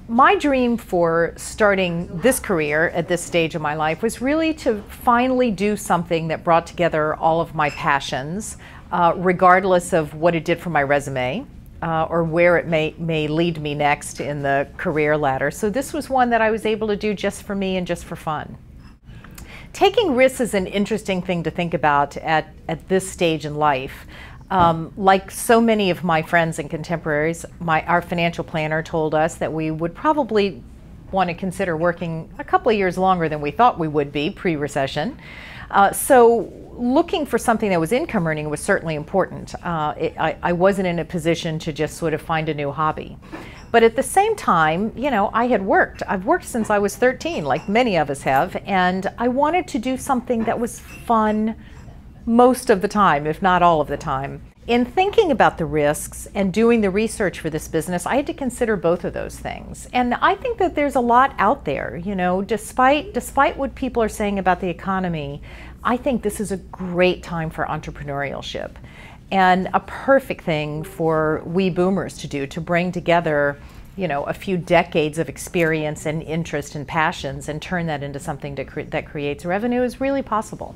My dream for starting this career at this stage of my life was really to finally do something that brought together all of my passions, regardless of what it did for my resume or where it may lead me next in the career ladder. So this was one that I was able to do just for me and just for fun. Taking risks is an interesting thing to think about at this stage in life. Like so many of my friends and contemporaries, our financial planner told us that we would probably want to consider working a couple of years longer than we thought we would be pre-recession. So looking for something that was income earning was certainly important. I wasn't in a position to just sort of find a new hobby. But at the same time, you know, I've worked since I was 13, like many of us have, and I wanted to do something that was fun most of the time, if not all of the time. In thinking about the risks and doing the research for this business, I had to consider both of those things. And I think that there's a lot out there, you know, despite what people are saying about the economy, I think this is a great time for entrepreneurship and a perfect thing for we boomers to do, to bring together, you know, a few decades of experience and interest and passions and turn that into something that creates revenue is really possible.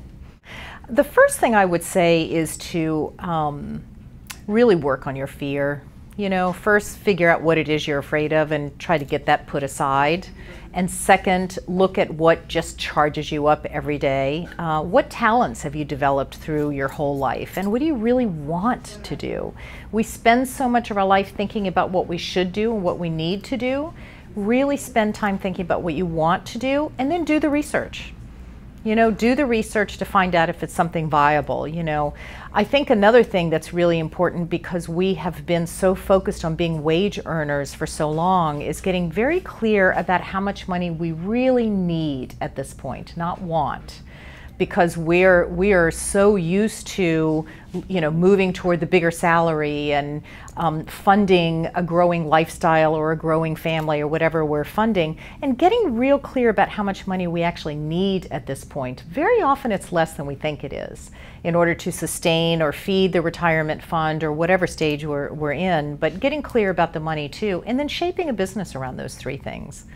The first thing I would say is to really work on your fear. You know, first figure out what it is you're afraid of and try to get that put aside. And second, look at what just charges you up every day. What talents have you developed through your whole life? And what do you really want to do? We spend so much of our life thinking about what we should do and what we need to do. Really spend time thinking about what you want to do, and then do the research. You know, do the research to find out if it's something viable. You know, I think another thing that's really important, because we have been so focused on being wage earners for so long, is getting very clear about how much money we really need at this point, not want. Because we are so used to, you know, moving toward the bigger salary and funding a growing lifestyle or a growing family or whatever we're funding, and getting real clear about how much money we actually need at this point. Very often it's less than we think it is in order to sustain or feed the retirement fund or whatever stage we're in, but getting clear about the money too, and then shaping a business around those three things.